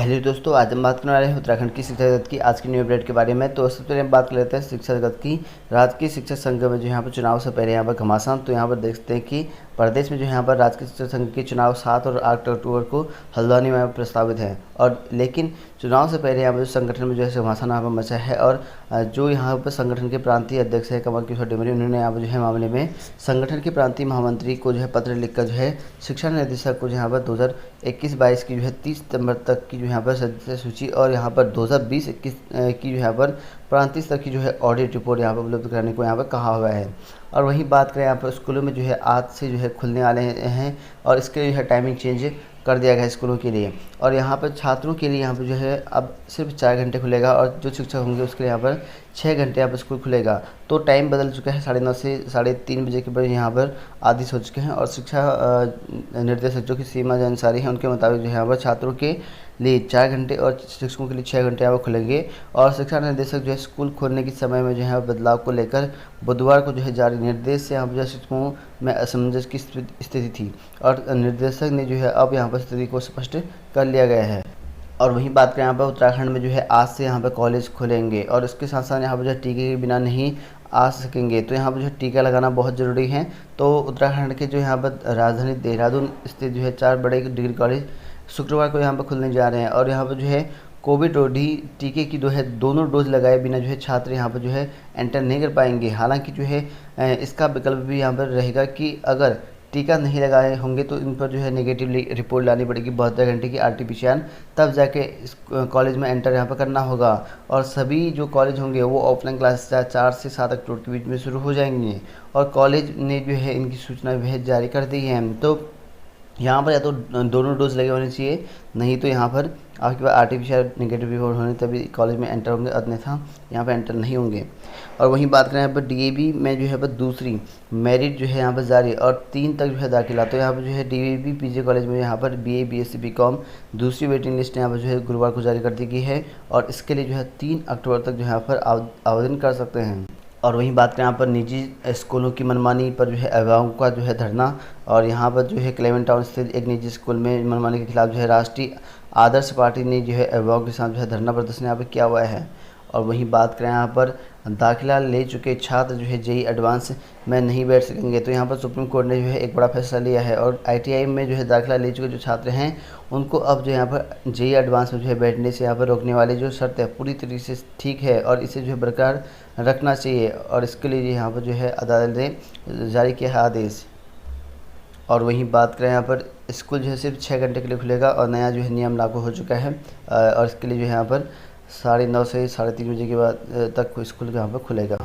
Hello दोस्तों, आज हम बात करने वाले हैं उत्तराखंड की शिक्षा जगत की आज की न्यू अपडेट के बारे में। तो सबसे पहले हम बात कर लेते हैं शिक्षा जगत की। राजकीय शिक्षक संघ में जो यहाँ पर चुनाव से पहले यहाँ पर घमासान। तो यहाँ पर देखते हैं कि प्रदेश में जो यहाँ पर राजकीय शिक्षक संघ के चुनाव 7 और 8 अक्टूबर को हल्द्वानी में प्रस्तावित है। और लेकिन चुनाव से पहले यहाँ पर संगठन में जो है घमासान यहाँ पर मचा है। और जो यहाँ पर संगठन के प्रांतीय अध्यक्ष है कमल किशोर डिमरी, उन्होंने यहाँ पर जो है मामले में संगठन के प्रांतीय महामंत्री को जो है पत्र लिखकर जो है शिक्षा निदेशक को यहाँ पर 2021-22 की जो है 30 सितंबर तक की जो यहाँ पर सदस्य सूची और यहाँ पर 2020-21 की जो यहाँ पर प्रांतीय स्तर की जो है ऑडिट रिपोर्ट यहाँ पर उपलब्ध करने को यहाँ पर कहा हुआ है। और वहीं बात करें यहाँ पर स्कूलों में जो है आज से जो है खुलने वाले हैं और इसके जो है टाइमिंग चेंज कर दिया गया है स्कूलों के लिए। और यहाँ पर छात्रों के लिए यहाँ पर जो है अब सिर्फ 4 घंटे खुलेगा और जो शिक्षक होंगे उसके लिए यहाँ पर 6 घंटे यहाँ पर स्कूल खुलेगा। तो टाइम बदल चुका है, 9:30 से 3:30 बजे के बाद यहाँ पर आदेश हो चुके हैं। और शिक्षा निर्देशक जो कि सीमा अंसारी हैं, उनके मुताबिक जो है यहाँ पर छात्रों के लिए 4 घंटे और शिक्षकों के लिए 6 घंटे यहाँ पर खुलेंगे। और शिक्षा निर्देशक जो है स्कूल खोलने के समय में जो है बदलाव को लेकर बुधवार को जो है जारी निर्देश से यहाँ पर शिक्षकों में असमंजस की स्थिति थी और निर्देशक ने जो है अब यहाँ पर स्थिति को स्पष्ट कर लिया गया है। और वहीं बात करें यहाँ पर उत्तराखंड में जो है आज से यहाँ पर कॉलेज खुलेंगे और इसके साथ साथ यहाँ पर जो है टीके के बिना नहीं आ सकेंगे। तो यहाँ पर जो है टीका लगाना बहुत ज़रूरी है। तो उत्तराखंड के जो यहाँ पर राजधानी देहरादून स्थित जो है 4 बड़े डिग्री कॉलेज शुक्रवार को यहाँ पर खुलने जा रहे हैं। और यहाँ पर जो है कोविड रोधी टीके की जो है दोनों डोज लगाए बिना जो है छात्र यहाँ पर जो है एंटर नहीं कर पाएंगे। हालांकि जो है इसका विकल्प भी यहाँ पर रहेगा कि अगर टीका नहीं लगाए होंगे तो इन पर जो है नेगेटिव रिपोर्ट लानी पड़ेगी 72 घंटे की RT-PCR, तब जाके इस कॉलेज में एंटर यहाँ पर करना होगा। और सभी जो कॉलेज होंगे वो ऑफलाइन क्लास 4 से 7 अक्टूबर के बीच में शुरू हो जाएंगे और कॉलेज ने जो है इनकी सूचना भी जारी कर दी है। तो यहाँ पर या तो दोनों डोज लगे होने चाहिए, नहीं तो यहाँ पर आपके पास RT-PCR नेगेटिव रिपोर्ट होने तभी कॉलेज में एंटर होंगे, अन्यथा यहाँ पर एंटर नहीं होंगे। और वहीं बात करें यहाँ पर DAV में जो है पर दूसरी मेरिट जो है यहाँ पर जारी और 3 तक जो है दाखिला। तो यहाँ पर जो है DAV PG कॉलेज में यहाँ पर BA BSc BCom दूसरी वेटिंग लिस्ट यहाँ पर जो है गुरुवार को जारी कर दी गई है और इसके लिए जो है 3 अक्टूबर तक जो यहाँ पर आवेदन कर सकते हैं। और वहीं बात करें यहाँ पर निजी स्कूलों की मनमानी पर जो है अभिभावकों का जो है धरना। और यहाँ पर जो है क्लेमेंट टाउन स्थित एक निजी स्कूल में मनमानी के खिलाफ जो है राष्ट्रीय आदर्श पार्टी ने जो है अभिभावकों के साथ जो है धरना प्रदर्शन यहाँ पर किया हुआ है। और वहीं बात करें यहाँ पर दाखिला ले चुके छात्र जो है JEE एडवांस में नहीं बैठ सकेंगे। तो यहाँ पर सुप्रीम कोर्ट ने जो है एक बड़ा फैसला लिया है और ITI में जो है दाखिला ले चुके जो छात्र हैं उनको अब जो यहाँ पर JEE एडवांस में जो है बैठने से यहाँ पर रोकने वाली जो शर्त है पूरी तरीके से ठीक है और इसे जो है बरकरार रखना चाहिए। और इसके लिए यहाँ पर जो है अदालत ने जारी किया है आदेश। और वहीं बात करें यहाँ पर स्कूल जो है सिर्फ 6 घंटे के लिए खुलेगा और नया जो है नियम लागू हो चुका है। और इसके लिए जो है यहाँ पर 9:30 से 3:30 बजे के बाद तक स्कूल यहाँ पर खुलेगा।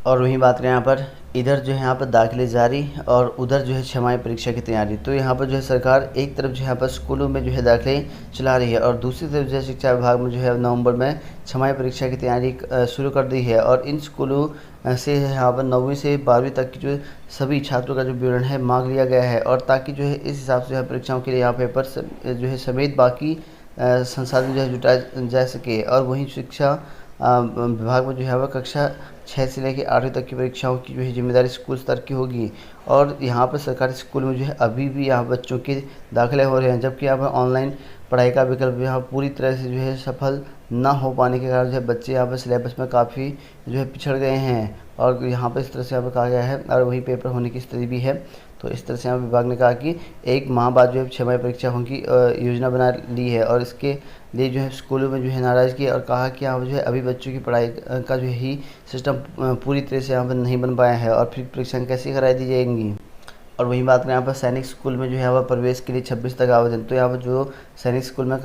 और वहीं बात करें यहाँ पर इधर जो है यहाँ पर दाखिले जारी और उधर जो है छमाही परीक्षा की तैयारी। तो यहाँ पर जो है सरकार एक तरफ जो है यहाँ पर स्कूलों में जो है दाखिले चला रही है और दूसरी तरफ जो है शिक्षा विभाग में जो है नवंबर में छमाही परीक्षा की तैयारी शुरू कर दी है। और इन स्कूलों से यहाँ पर 9वीं से 12वीं तक की जो सभी छात्रों का जो विवरण है मांग लिया गया है और ताकि जो है इस हिसाब से जो है परीक्षाओं के लिए यहाँ पेपर जो है समेत बाकी संसाधन जो है जुटाया जा सके। और वहीं शिक्षा विभाग में जो है वह कक्षा 6 से लेकर 8वीं तक की परीक्षाओं की जो है जिम्मेदारी स्कूल स्तर की होगी। और यहाँ पर सरकारी स्कूल में जो है अभी भी यहाँ बच्चों के दाखिले हो रहे हैं, जबकि यहाँ पर ऑनलाइन पढ़ाई का विकल्प यहाँ पूरी तरह से जो है सफल ना हो पाने के कारण जो है बच्चे यहाँ पर सिलेबस में काफ़ी जो है पिछड़ गए हैं। और यहाँ पर इस तरह से यहाँ पर कहा गया है और वही पेपर होने की स्थिति भी है। तो इस तरह से यहाँ विभाग ने कहा कि 1 माह बाद जो है छमाही परीक्षा होगी योजना बना ली है। और इसके लिए जो है स्कूलों में जो है नाराज़गी और कहा कि यहाँ जो है अभी बच्चों की पढ़ाई का जो ही सिस्टम पूरी तरह से यहाँ पर नहीं बन पाया है और फिर परीक्षाएँ कैसे कराई दी जाएंगी। और वहीं बात करें यहाँ पर सैनिक स्कूल में जो है वह प्रवेश के लिए 26 तक आवेदन। तो यहाँ पर जो सैनिक स्कूल में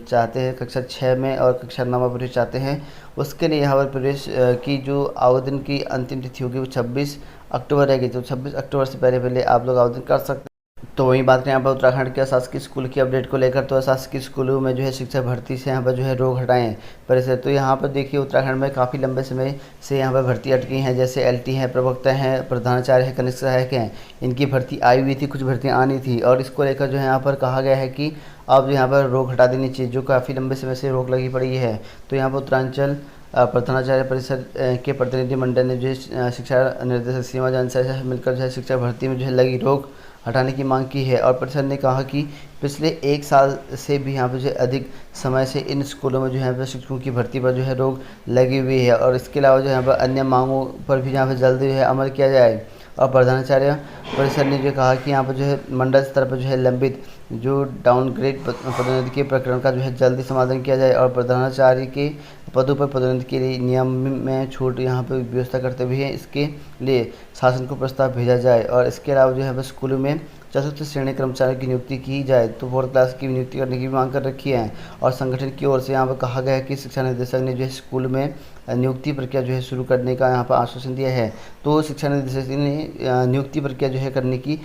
चाहते हैं कक्षा 6 में और कक्षा 9 में प्रवेश चाहते हैं उसके लिए यहाँ पर प्रवेश की जो आवेदन की अंतिम तिथि होगी वो 26 अक्टूबर रहेगी। तो 26 अक्टूबर से पहले आप लोग आवेदन कर सकते हैं। तो वहीं बात करें यहाँ पर उत्तराखंड के शासकीय स्कूल की अपडेट को लेकर। तो शासकीय स्कूलों में जो है शिक्षक भर्ती से यहाँ पर जो है रोक हटाएं परिसर। तो यहाँ पर देखिए उत्तराखंड में काफ़ी लंबे समय से यहाँ पर भर्ती अटकी हैं, जैसे LT हैं, प्रवक्ता हैं, प्रधानाचार्य हैं, कनिष्ठ सहायक हैं, इनकी भर्ती आई हुई थी, कुछ भर्तियाँ आनी थी। और इसको लेकर जो है यहाँ पर कहा गया है कि अब यहाँ पर रोक हटा देनी चाहिए, जो काफ़ी लंबे समय से रोक लगी पड़ी है। तो यहाँ पर उत्तरांचल प्रधानाचार्य परिषद के प्रतिनिधिमंडल ने जो है शिक्षा निर्देशक सीमा अंसारी से मिलकर जो है शिक्षा भर्ती में जो है लगी रोक हटाने की मांग की है। और परिषद ने कहा कि पिछले 1 साल से भी यहाँ पर जो है अधिक समय से इन स्कूलों में जो है यहाँ पर शिक्षकों की भर्ती पर जो है रोक लगी हुई है, और इसके अलावा जो यहाँ पर अन्य मांगों पर भी यहाँ पर जल्द जो है अमल किया जाए। और प्रधानाचार्य परिषद ने जो कहा कि यहाँ पर जो है मंडल स्तर पर जो है लंबित जो डाउनग्रेड पदोन्नति के प्रकरण का जो है जल्दी समाधान किया जाए, और प्रधानाचार्य के पदों पर पदोन्नति के लिए नियम में छूट यहाँ पर व्यवस्था करते हुए इसके लिए शासन को प्रस्ताव भेजा जाए। और इसके अलावा जो है स्कूलों में चतुर्थ श्रेणी कर्मचारियों की नियुक्ति की जाए, तो 4th क्लास की नियुक्ति करने की भी मांग कर रखी है। और संगठन की ओर से यहाँ पर कहा गया है कि शिक्षा निदेशक ने जो है स्कूल में नियुक्ति प्रक्रिया जो है शुरू करने का यहाँ पर आश्वासन दिया है। तो शिक्षा निदेशक ने नियुक्ति प्रक्रिया जो है करने की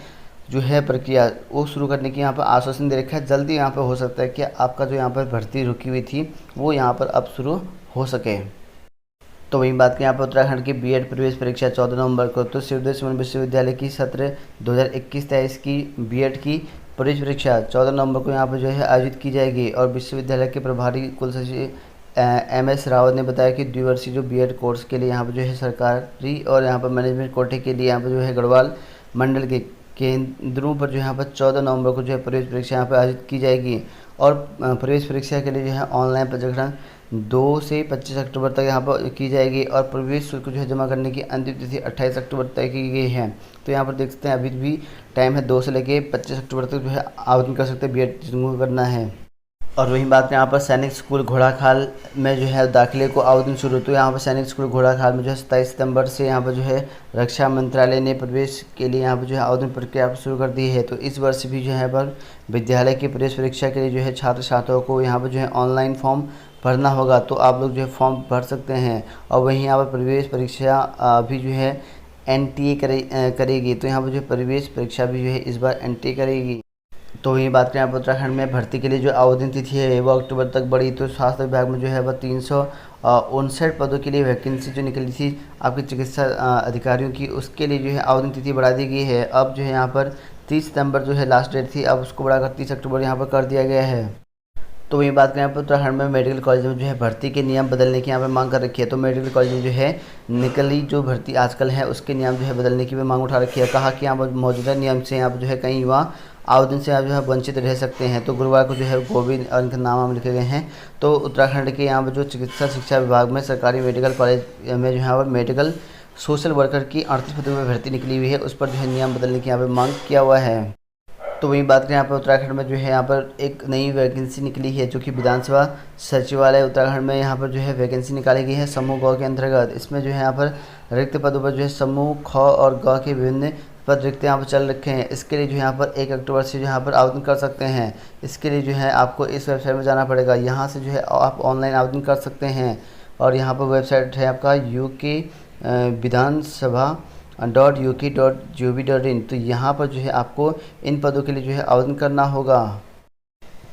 जो है प्रक्रिया वो शुरू करने की यहाँ पर आश्वासन दे रखा है। जल्दी यहाँ पर हो सकता है कि आपका जो यहाँ पर भर्ती रुकी हुई थी वो यहाँ पर अब शुरू हो सके। तो वहीं बात करें यहाँ पर उत्तराखंड की बीएड प्रवेश परीक्षा 14 नवंबर को, तो शिवदेव सुमन विश्वविद्यालय की सत्र 2021-23 की बीएड की प्रवेश परीक्षा 14 नवंबर को यहाँ पर जो है आयोजित की जाएगी। और विश्वविद्यालय के प्रभारी कुलसचिव MS रावत ने बताया कि द्विवर्षीय जो बीएड कोर्स के लिए यहाँ पर जो है सरकारी और यहाँ पर मैनेजमेंट कोटे के लिए यहाँ पर जो है गढ़वाल मंडल के केंद्रों पर जो यहाँ पर 14 नवंबर को जो है प्रवेश परीक्षा यहाँ पर आयोजित की जाएगी। और प्रवेश परीक्षा के लिए जो है ऑनलाइन पंजीकरण 2 से 25 अक्टूबर तक यहाँ पर की जाएगी, और प्रवेश शुल्क जो है जमा करने की अंतिम तिथि 28 अक्टूबर तय की गई है। तो यहाँ पर देख सकते हैं अभी भी टाइम है, 2 से लेकर 25 अक्टूबर तक जो है आवेदन कर सकते हैं बीएड जिनको करना है। और वहीं बात करें यहाँ पर सैनिक स्कूल घोड़ाखाल में जो है दाखिले को आवेदन शुरू, तो यहाँ पर सैनिक स्कूल घोड़ाखाल में जो है 27 सितंबर से यहाँ पर जो है रक्षा मंत्रालय ने प्रवेश के लिए यहाँ पर जो है आवेदन प्रक्रिया शुरू कर दी है। तो इस वर्ष भी जो है पर विद्यालय की प्रवेश परीक्षा के लिए जो है छात्र छात्राओं को यहाँ पर जो है ऑनलाइन फॉर्म भरना होगा, तो आप लोग जो है फॉर्म भर सकते हैं। और वहीं यहाँ पर प्रवेश परीक्षा भी जो है NTA करेगी, तो यहाँ पर जो प्रवेश परीक्षा भी जो है इस बार NTA करेगी। तो वही बात करें आप उत्तराखंड में भर्ती के लिए जो आवेदन तिथि है वो अक्टूबर तक बढ़ी, तो स्वास्थ्य विभाग में जो है वह 359 पदों के लिए वैकेंसी जो निकली थी आपके चिकित्सा अधिकारियों की, उसके लिए जो है आवेदन तिथि बढ़ा दी गई है। अब जो है यहाँ पर 30 सितंबर जो है लास्ट डेट थी, अब उसको बढ़ाकर 30 अक्टूबर यहाँ पर कर दिया गया है। तो वही बात करें यहाँ पर उत्तराखंड में मेडिकल कॉलेज में जो है भर्ती के नियम बदलने की यहाँ पर मांग कर रखी है। तो मेडिकल कॉलेज में जो है निकली जो भर्ती आजकल है उसके नियम जो है बदलने की भी मांग उठा रखी है। कहा कि यहाँ पर मौजूदा नियम से यहाँ पर जो है कई युवा आवेदन से जो है वंचित रह सकते हैं। तो गुरुवार को जो है गोविंद और इनके नाम लिखे गए हैं। तो उत्तराखंड के यहाँ पर जो चिकित्सा शिक्षा विभाग में सरकारी मेडिकल कॉलेज में जो है मेडिकल सोशल वर्कर की 38 पदों में भर्ती निकली हुई है, उस पर जो है नियम बदलने की यहाँ पर मांग किया हुआ है। तो वहीं बात करें यहाँ पर उत्तराखंड में जो है यहाँ पर एक नई वैकेंसी निकली है, जो कि विधानसभा सचिवालय उत्तराखंड में यहाँ पर जो है वैकेंसी निकाली गई है समूह ग के अंतर्गत। इसमें जो है यहाँ पर रिक्त पदों पर जो है समूह ख और ग के विभिन्न पद रिक्त यहाँ पर चल रखे हैं। इसके लिए जो यहाँ पर 1 अक्टूबर से जो यहाँ पर आवेदन कर सकते हैं। इसके लिए जो है आपको इस वेबसाइट में जाना पड़ेगा, यहाँ से जो है आप ऑनलाइन आवेदन कर सकते हैं। और यहाँ पर वेबसाइट है आपका UK विधानसभा .uk.gov.in। तो यहाँ पर जो है आपको इन पदों के लिए जो है आवेदन करना होगा।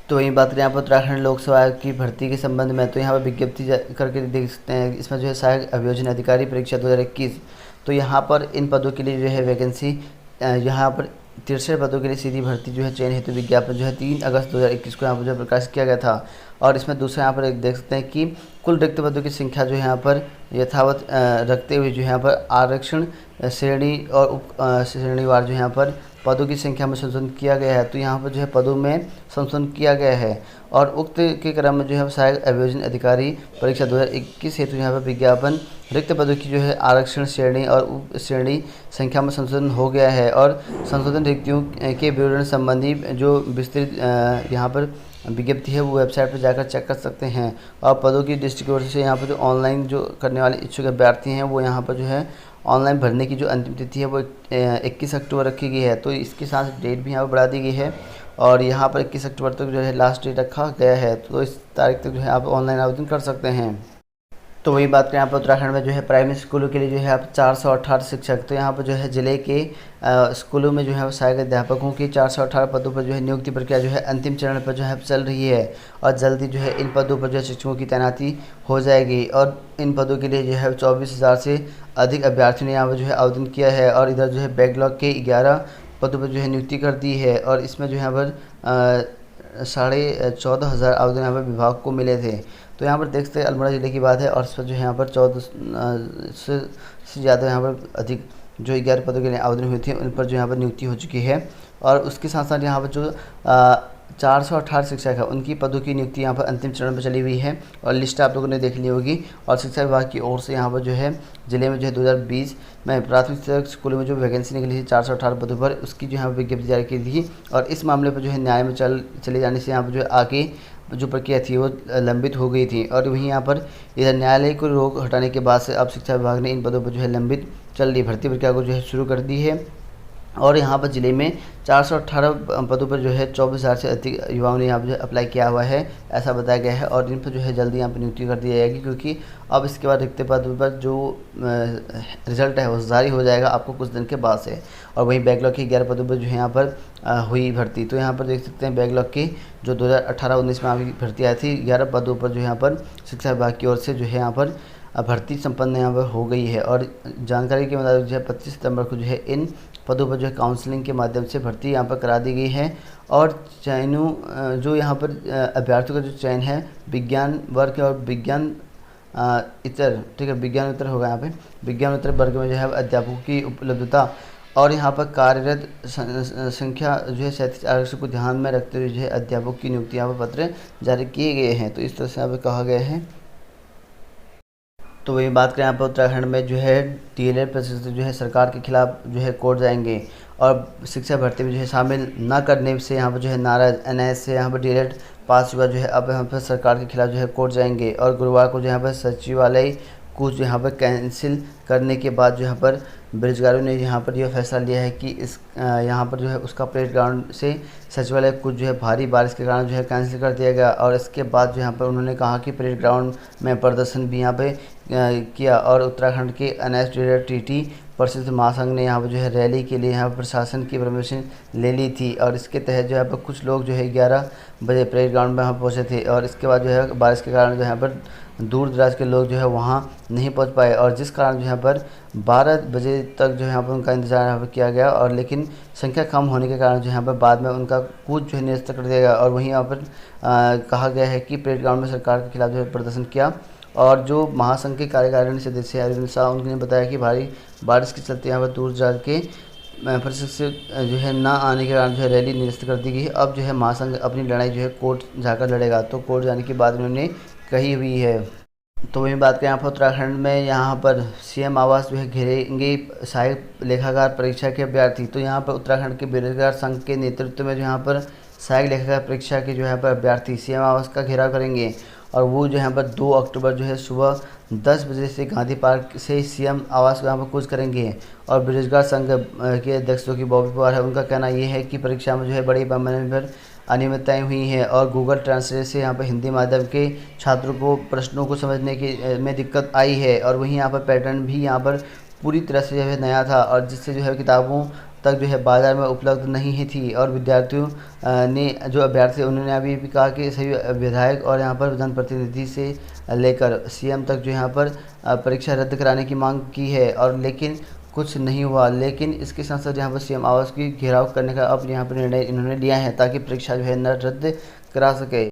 तो वहीं बात करें यहाँ पर उत्तराखंड लोकसभा की भर्ती के संबंध में, तो यहाँ पर विज्ञप्ति करके देख सकते हैं। इसमें जो है सहायक अभियोजन अधिकारी परीक्षा 2021, तो यहाँ पर इन पदों के लिए जो है वैकेंसी यहाँ पर 63 पदों के लिए सीधी भर्ती जो है चयन हेतु विज्ञापन जो है 3 अगस्त 2021 को यहाँ पर जो प्रकाशित किया गया था। और इसमें दूसरा यहाँ पर देख सकते हैं कि कुल रिक्त पदों की संख्या जो है यहाँ पर यथावत रखते हुए जो यहाँ पर आरक्षण श्रेणी और उप श्रेणीवार जो यहाँ पर पदों की संख्या में संशोधन किया गया है। तो यहाँ पर जो है पदों में संशोधन किया गया है। और उक्त के क्रम में जो है सहायक अभियोजन अधिकारी परीक्षा 2021 हेतु यहाँ पर विज्ञापन रिक्त पदों की जो है आरक्षण श्रेणी और उप श्रेणी संख्या में संशोधन हो गया है। और संशोधन रिक्तियों के विवरण संबंधी जो विस्तृत यहाँ पर विज्ञप्ति है वो वेबसाइट पर जाकर चेक कर सकते हैं। और पदों की दृष्टिकोण से यहाँ पर जो ऑनलाइन जो करने वाले इच्छुक अभ्यर्थी हैं वो यहाँ पर जो है ऑनलाइन भरने की जो अंतिम तिथि है वो 21 अक्टूबर रखी गई है। तो इसके साथ डेट भी यहाँ पर बढ़ा दी गई है, और यहाँ पर 21 अक्टूबर तक जो है लास्ट डेट रखा गया है। तो इस तारीख तक जो है आप ऑनलाइन आवेदन कर सकते हैं। तो वही बात करें यहाँ पर उत्तराखंड में जो है प्राइमरी स्कूलों के लिए जो है आप 418 शिक्षक, तो यहाँ पर जो है ज़िले के स्कूलों में जो है सहायक अध्यापकों की 418 पदों पर जो है नियुक्ति प्रक्रिया जो है अंतिम चरण पर जो है चल रही है। और जल्दी जो है इन पदों पर जो है शिक्षकों की तैनाती हो जाएगी। और इन पदों के लिए जो है 24,000 से अधिक अभ्यर्थियों ने यहाँ पर जो है आवेदन किया है। और इधर जो है बैकलॉग के 11 पदों पर जो है नियुक्ति कर दी है। और इसमें जो है यहाँ पर 14,500 आवेदन यहाँ पर विभाग को मिले थे। तो यहाँ पर देख सकते हैं अल्मोड़ा जिले की बात है, और इस पर जो है यहाँ पर 14 से ज़्यादा यहाँ पर अधिक जो 11 पदों के लिए आवेदन हुए थे उन पर जो यहाँ पर नियुक्ति हो चुकी है। और उसके साथ साथ यहाँ पर जो 418 शिक्षक है उनकी पदों की नियुक्ति यहाँ पर अंतिम चरण पर चली हुई है और लिस्ट आप लोगों ने देख ली होगी। और शिक्षा विभाग की ओर से यहाँ पर जो है जिले में जो है 2020 में प्राथमिक स्कूलों में जो वैकेंसी निकली थी 418 पदों पर, उसकी जो यहाँ पर विज्ञप्ति जारी की थी। और इस मामले पर जो है न्याय में चले जाने से यहाँ पर जो है आगे जो प्रक्रिया थी वो लंबित हो गई थी। और वहीं यहाँ पर इधर न्यायालय को रोक हटाने के बाद से अब शिक्षा विभाग ने इन पदों पर जो है लंबित चल रही भर्ती प्रक्रिया को जो है शुरू कर दी है। और यहाँ पर ज़िले में 418 पदों पर जो है 24,000 से अधिक युवाओं ने यहाँ पर जो अप्लाई किया हुआ है, ऐसा बताया गया है। और इन पर जो है जल्दी यहाँ पर नियुक्ति कर दी जाएगी, क्योंकि अब इसके बाद रिक्त पदों पर जो रिजल्ट है वो जारी हो जाएगा आपको कुछ दिन के बाद से। और वहीं बैकलॉग की 11 पदों पर जो है यहाँ पर हुई भर्ती। तो यहाँ पर देख सकते हैं बैकलॉग की जो 2018-19 में अभी भर्ती आई थी 11 पदों पर जो यहाँ पर शिक्षा विभाग की ओर से जो है यहाँ पर भर्ती संपन्न यहाँ पर हो गई है। और जानकारी के मुताबिक जो है 25 सितंबर को जो है इन पदों पर जो है काउंसलिंग के माध्यम से भर्ती यहाँ पर करा दी गई है। और चयनों जो यहाँ पर अभ्यर्थियों का जो चयन है विज्ञान वर्ग और विज्ञान इतर, ठीक है, विज्ञान इतर होगा यहाँ पे। विज्ञान इतर वर्ग में जो है अध्यापकों की उपलब्धता और यहाँ पर कार्यरत संख्या जो है 37 आरक्षकों को ध्यान में रखते हुए जो है अध्यापकों की नियुक्ति यहाँ पर पत्र जारी किए गए हैं। तो इस तरह से यहाँ पर कहा गया है। तो वही बात करें यहाँ पर उत्तराखंड में जो है डीएलएड प्रशिक्षक जो है सरकार के खिलाफ जो है कोर्ट जाएंगे और शिक्षा भर्ती में जो है शामिल न करने से यहाँ पर जो है नाराज एनआईएस से यहाँ पर डीएलएड पास हुआ जो है अब यहाँ पर सरकार के खिलाफ जो है कोर्ट जाएंगे। और गुरुवार को जो यहाँ पर सचिवालय कुछ यहाँ पर कैंसिल करने के बाद जो यहाँ पर बेरोजगारों ने यहाँ पर यह फैसला लिया है कि इस यहाँ पर जो है उसका परेड ग्राउंड से सचिवालय कुछ जो है भारी बारिश के कारण जो है कैंसिल कर दिया गया। और इसके बाद जो यहाँ पर उन्होंने कहा कि परेड ग्राउंड में प्रदर्शन भी यहाँ पे किया। और उत्तराखंड के अनएस्टेड टीटी प्रसिद्ध महासंघ ने यहाँ पर जो है रैली के लिए यहाँ पर प्रशासन की परमिशन ले ली थी। और इसके तहत जो है पर कुछ लोग जो है 11 बजे परेड ग्राउंड में यहाँ पहुँचे थे। और इसके बाद जो है बारिश के कारण जो यहाँ पर दूर दराज के लोग जो है वहाँ नहीं पहुँच पाए, और जिस कारण जो यहाँ पर 12 बजे तक जो है यहाँ पर उनका इंतज़ार यहाँ पर किया गया। और लेकिन संख्या कम होने के कारण जो यहाँ पर बाद में उनका कूच जो है निरस्त कर दिया गया। और वहीं यहाँ पर कहा गया है कि परेड ग्राउंड में सरकार के खिलाफ जो है प्रदर्शन किया। और जो महासंघ के कार्यकारिणी सदस्य अरविंद शाह उन्होंने बताया कि भारी बारिश के चलते यहाँ पर दूर दराज के प्रशिक्षक जो है ना आने के कारण जो है रैली निरस्त कर दी गई। अब जो है महासंघ अपनी लड़ाई जो है कोर्ट जाकर लड़ेगा। तो कोर्ट जाने के बाद उन्होंने कही हुई है। तो वही बात करें यहाँ पर उत्तराखंड में यहाँ पर सीएम आवास जो है घेरेंगे सहायक लेखाकार परीक्षा के अभ्यर्थी। तो यहाँ पर उत्तराखंड के बेरोजगार संघ के नेतृत्व में जो यहाँ पर सहायक लेखाकार परीक्षा के जो यहाँ पर अभ्यर्थी सीएम आवास का घेराव करेंगे। और वो जो यहाँ पर 2 अक्टूबर जो है सुबह 10 बजे से गांधी पार्क से सीएम आवास को यहाँ पर कूच करेंगे। और बेरोजगार संघ के अध्यक्ष जो कि बॉबी पवार है उनका कहना ये है कि परीक्षा में जो है बड़ी पैमाने पर अनियमितताएं हुई हैं और गूगल ट्रांसलेट से यहाँ पर हिंदी माध्यम के छात्रों को प्रश्नों को समझने की में दिक्कत आई है। और वहीं यहाँ पर पैटर्न भी यहाँ पर पूरी तरह से जो है नया था, और जिससे जो है किताबों तक जो है बाज़ार में उपलब्ध नहीं थी। और विद्यार्थियों ने जो अभ्यर्थी उन्होंने अभी भी कहा कि सभी विधायक और यहाँ पर जनप्रतिनिधि से लेकर सीएम तक जो यहाँ पर परीक्षा रद्द कराने की मांग की है, और लेकिन कुछ नहीं हुआ। लेकिन इसके साथ साथ यहाँ पर सीएम आवास की घेराव करने का अब यहाँ पर निर्णय इन्होंने लिया है ताकि परीक्षा जो है न रद्द करा सके।